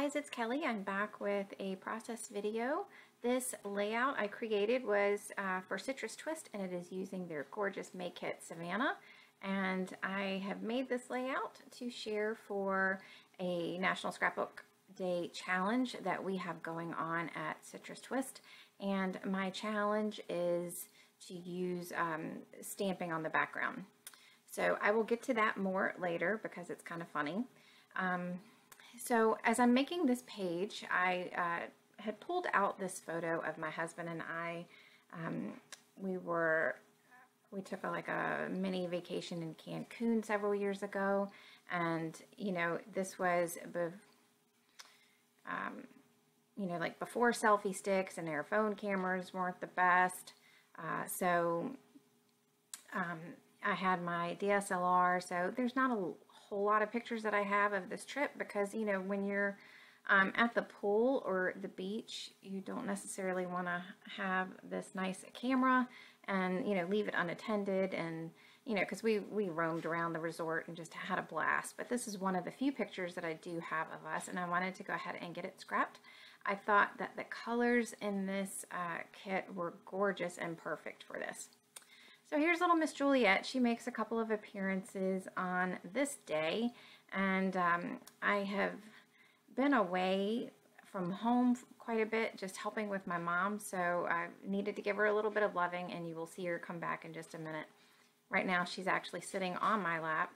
guys, it's Kelly. I'm back with a process video. This layout I created was for Citrus Twist, and it is using their gorgeous Make Kit Savannah. And I have made this layout to share for a National Scrapbook Day challenge that we have going on at Citrus Twist. And my challenge is to use stamping on the background. So I will get to that more later because it's kind of funny. So as I'm making this page, I had pulled out this photo of my husband and I. We took a mini vacation in Cancun several years ago, and this was like before selfie sticks and our phone cameras weren't the best. So I had my DSLR, so there's not a whole lot of pictures that I have of this trip because when you're at the pool or the beach, you don't necessarily want to have this nice camera and leave it unattended, and because we roamed around the resort and just had a blast. But this is one of the few pictures that I do have of us, and I wanted to go ahead and get it scrapped. I thought that the colors in this kit were gorgeous and perfect for this. So here's little Miss Juliet. She makes a couple of appearances on this day, and I have been away from home quite a bit, just helping with my mom, so I needed to give her a little bit of loving, and you will see her come back in just a minute. Right now she's actually sitting on my lap.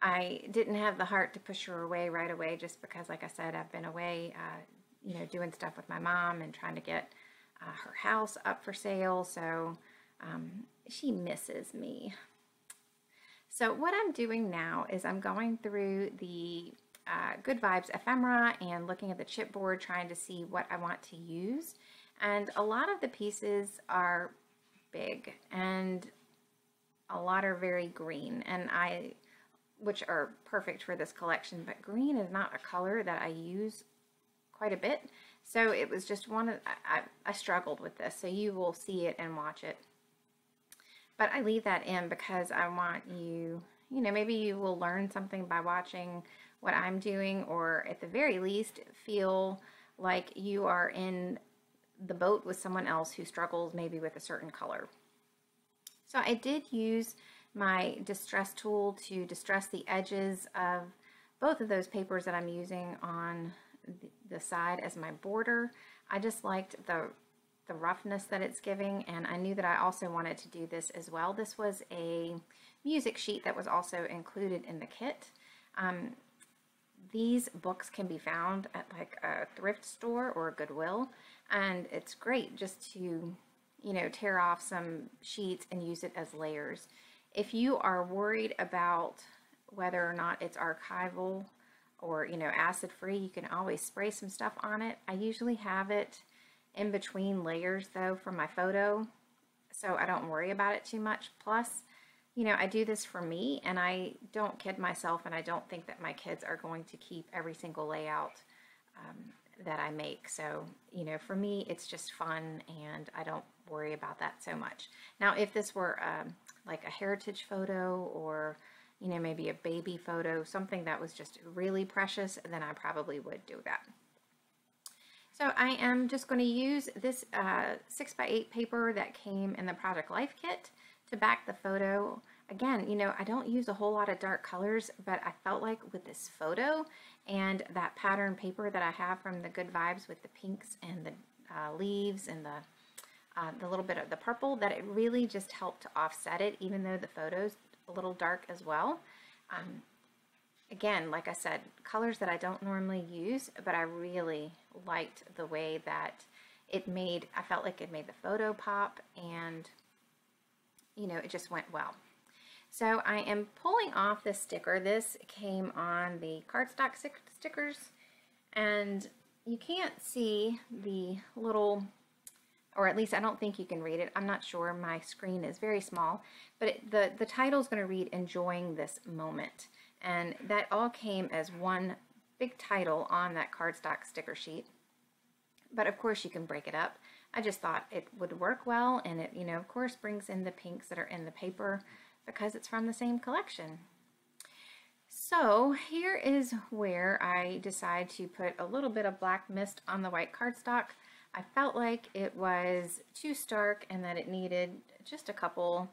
I didn't have the heart to push her away right away just because, like I said, I've been away doing stuff with my mom and trying to get her house up for sale, so she misses me. So what I'm doing now is I'm going through the Good Vibes ephemera and looking at the chipboard, trying to see what I want to use. And a lot of the pieces are big and a lot are very green, and which are perfect for this collection, but green is not a color that I use quite a bit. So it was just I struggled with this, so you will see it and watch it. But I leave that in because I want you, maybe you will learn something by watching what I'm doing, or at the very least feel like you are in the boat with someone else who struggles maybe with a certain color. So I did use my distress tool to distress the edges of both of those papers that I'm using on the side as my border. I just liked the roughness that it's giving, and I knew that I also wanted to do this as well. This was a music sheet that was also included in the kit. These books can be found at like a thrift store or a Goodwill, and it's great just to tear off some sheets and use it as layers. If you are worried about whether or not it's archival or acid-free, you can always spray some stuff on it. I usually have it in between layers though for my photo, so I don't worry about it too much. Plus, I do this for me, and I don't kid myself, and I don't think that my kids are going to keep every single layout that I make. So, for me, it's just fun, and I don't worry about that so much. Now, if this were like a heritage photo, or maybe a baby photo, something that was just really precious, then I probably would do that. So I am just going to use this 6x8 paper that came in the Project Life kit to back the photo. Again, I don't use a whole lot of dark colors, but I felt like with this photo and that pattern paper that I have from the Good Vibes with the pinks and the leaves and the little bit of the purple, that it really just helped to offset it, even though the photo's a little dark as well. Again, like I said, colors that I don't normally use, but I really liked the way that I felt like it made the photo pop, and it just went well. So I am pulling off this sticker. This came on the cardstock stickers, and you can't see the little, or at least I don't think you can read it. I'm not sure. My screen is very small, but the title is going to read "Enjoying This Moment," and that all came as one big title on that cardstock sticker sheet. But of course you can break it up. I just thought it would work well, and it of course brings in the pinks that are in the paper because it's from the same collection. So here is where I decide to put a little bit of black mist on the white cardstock. I felt like it was too stark and that it needed just a couple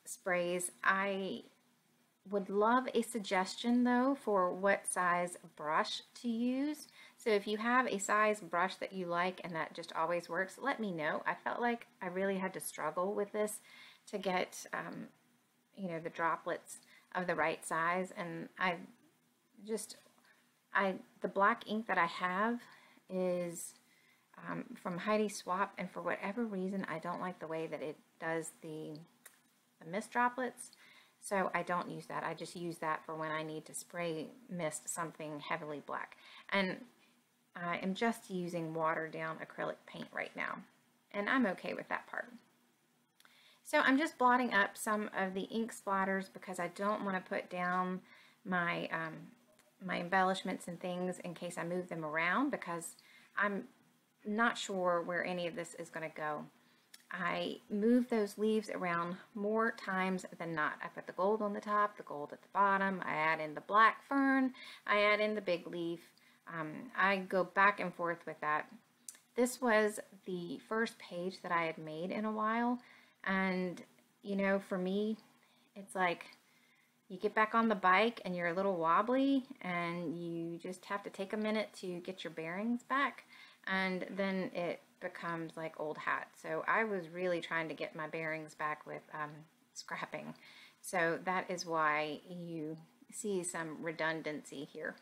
sprays. I would love a suggestion though for what size brush to use. So if you have a size brush that you like and that just always works, let me know. I felt like I really had to struggle with this to get you know, the droplets of the right size, and the black ink that I have is from Heidi Swapp, and for whatever reason I don't like the way that it does the mist droplets, so I don't use that. I just use that for when I need to spray mist something heavily black, and I am just using watered down acrylic paint right now, and I'm okay with that part. So I'm just blotting up some of the ink splatters because I don't want to put down my my embellishments and things in case I move them around, because I'm not sure where any of this is going to go. I move those leaves around more times than not. I put the gold on the top, the gold at the bottom, I add in the black fern, I add in the big leaf. I go back and forth with that. This was the first page that I had made in a while. And, you know, for me, it's like you get back on the bike and you're a little wobbly and you just have to take a minute to get your bearings back, and then it becomes like old hat. So I was really trying to get my bearings back with scrapping. So that is why you see some redundancy here.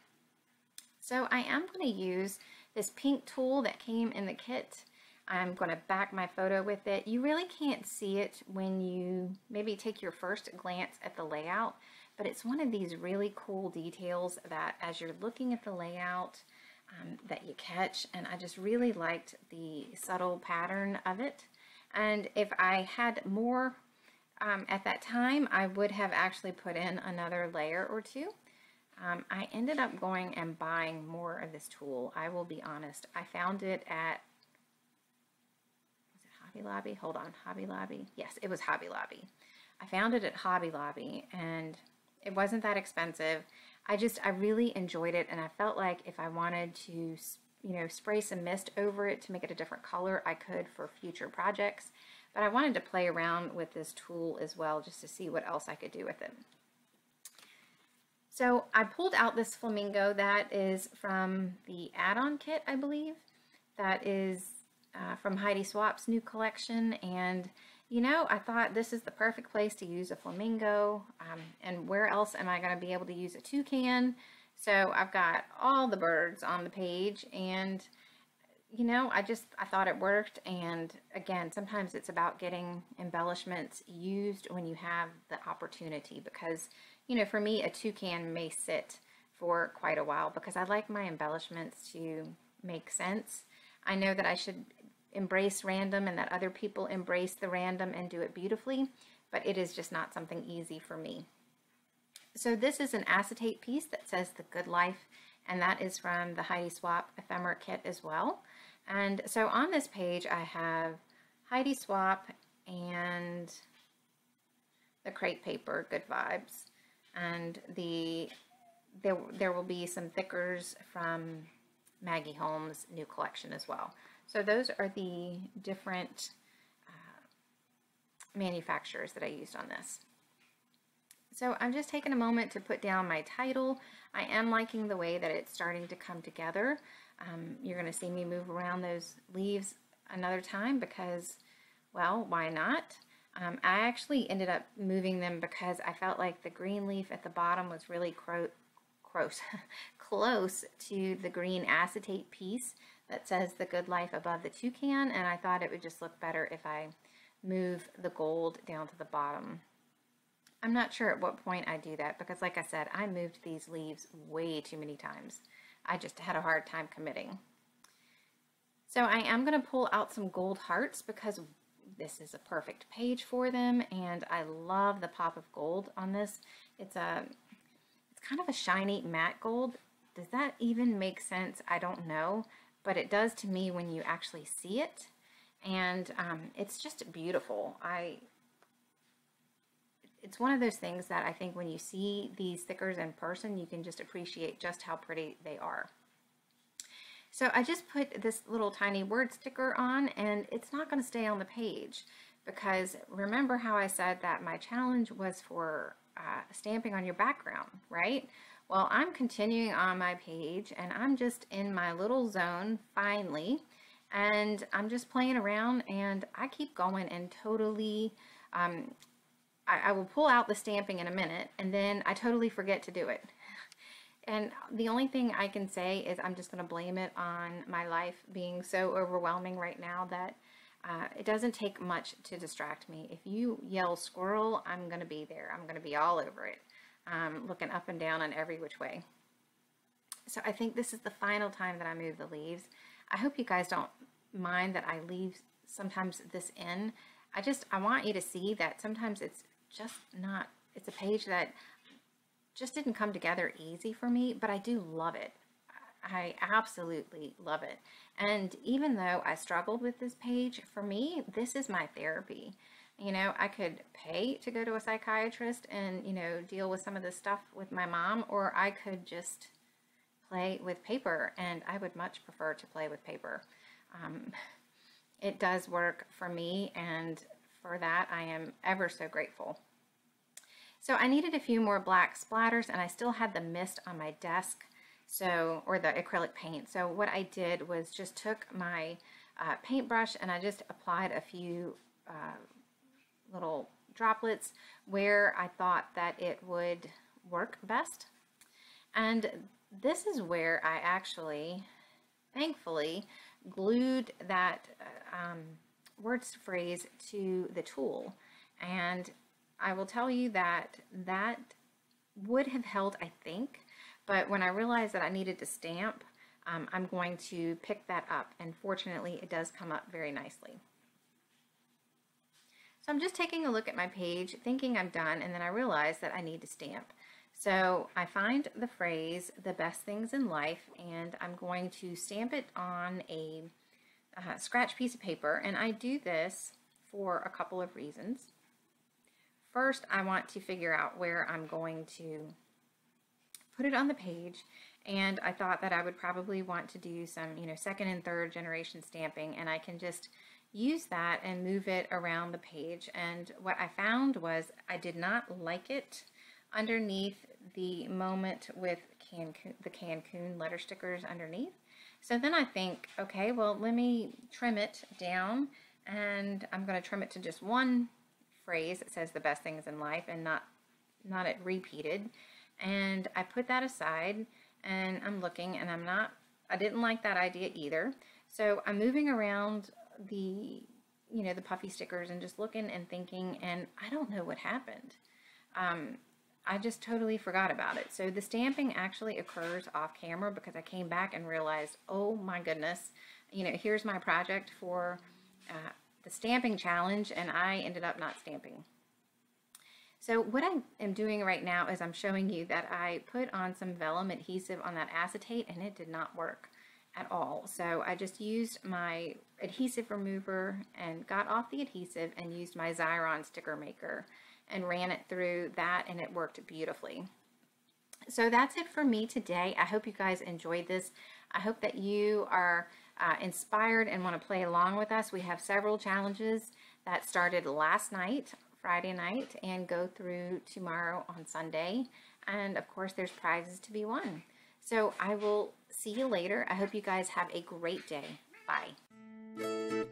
So I am going to use this pink tool that came in the kit. I'm going to back my photo with it. You really can't see it when you maybe take your first glance at the layout, but it's one of these really cool details that as you're looking at the layout that you catch, and I just really liked the subtle pattern of it. And if I had more at that time, I would have actually put in another layer or two. I ended up going and buying more of this tool. I will be honest. I found it at Hobby Lobby? Hold on, Hobby Lobby? Yes, it was Hobby Lobby. I found it at Hobby Lobby and it wasn't that expensive. I really enjoyed it, and I felt like if I wanted to, you know, spray some mist over it to make it a different color, I could for future projects. But I wanted to play around with this tool as well just to see what else I could do with it. So I pulled out this flamingo that is from the add-on kit, I believe. That is from Heidi Swapp's new collection, and you know, I thought this is the perfect place to use a flamingo, and where else am I going to be able to use a toucan? So I've got all the birds on the page, and you know, I thought it worked. And again, sometimes it's about getting embellishments used when you have the opportunity, because you know, for me, a toucan may sit for quite a while because I like my embellishments to make sense. I know that I should embrace random and that other people embrace the random and do it beautifully, but it is just not something easy for me. So this is an acetate piece that says The Good Life, and that is from the Heidi Swapp ephemera kit as well. And so on this page I have Heidi Swapp and the crepe paper, Good Vibes, and there will be some thickers from Maggie Holmes' new collection as well. So those are the different manufacturers that I used on this. So I'm just taking a moment to put down my title. I am liking the way that it's starting to come together. You're going to see me move around those leaves another time because, well, why not? I actually ended up moving them because I felt like the green leaf at the bottom was really close to the green acetate piece that says The Good Life above the toucan, and I thought it would just look better if I move the gold down to the bottom. I'm not sure at what point I do that because, like I said, I moved these leaves way too many times. I just had a hard time committing. So I am going to pull out some gold hearts because this is a perfect page for them, and I love the pop of gold on this. It's kind of a shiny matte gold. Does that even make sense? I don't know, but it does to me when you actually see it, and it's just beautiful. it's one of those things that I think when you see these stickers in person, you can just appreciate just how pretty they are. So I just put this little tiny word sticker on, and it's not going to stay on the page because remember how I said that my challenge was for stamping on your background, right? Well, I'm continuing on my page and I'm just in my little zone finally, and I'm just playing around, and I keep going and totally, I will pull out the stamping in a minute and then I totally forget to do it. And the only thing I can say is I'm just going to blame it on my life being so overwhelming right now that it doesn't take much to distract me. If you yell squirrel, I'm going to be there. I'm going to be all over it, looking up and down on every which way. So I think this is the final time that I move the leaves. I hope you guys don't mind that I leave sometimes this in. I want you to see that sometimes it's just not, it's a page that just didn't come together easy for me, but I do love it. I absolutely love it. And even though I struggled with this page, for me, this is my therapy. You know, I could pay to go to a psychiatrist and, you know, deal with some of this stuff with my mom, or I could just play with paper, and I would much prefer to play with paper. It does work for me, and for that I am ever so grateful. So I needed a few more black splatters, and I still had the mist on my desk, or the acrylic paint. So what I did was just took my paintbrush and I just applied a few little droplets where I thought that it would work best. And this is where I actually, thankfully, glued that words phrase to the tool. And I will tell you that that would have held, I think, but when I realized that I needed to stamp, I'm going to pick that up, and fortunately it does come up very nicely. So I'm just taking a look at my page thinking I'm done, and then I realize that I need to stamp. So I find the phrase, the best things in life, and I'm going to stamp it on a scratch piece of paper, and I do this for a couple of reasons. First, I want to figure out where I'm going to put it on the page, and I thought that I would probably want to do some, you know, second and third generation stamping, and I can just use that and move it around the page. And what I found was I did not like it underneath the moment with the Cancun letter stickers underneath. So then I think, okay, well, let me trim it down, and I'm going to trim it to just one phrase that says the best things in life and not it repeated. And I put that aside, and I'm looking, and I didn't like that idea either. So I'm moving around the, you know, the puffy stickers and just looking and thinking, and I don't know what happened. I just totally forgot about it. So the stamping actually occurs off camera because I came back and realized, oh my goodness, you know, here's my project for the stamping challenge, and I ended up not stamping. So what I am doing right now is I'm showing you that I put on some vellum adhesive on that acetate, and it did not work at all. So I just used my adhesive remover and got off the adhesive and used my Xyron sticker maker and ran it through that, and it worked beautifully. So that's it for me today. I hope you guys enjoyed this. I hope that you are inspired and want to play along with us. We have several challenges that started last night, Friday night, and go through tomorrow on Sunday. And of course, there's prizes to be won. So I will see you later. I hope you guys have a great day. Bye.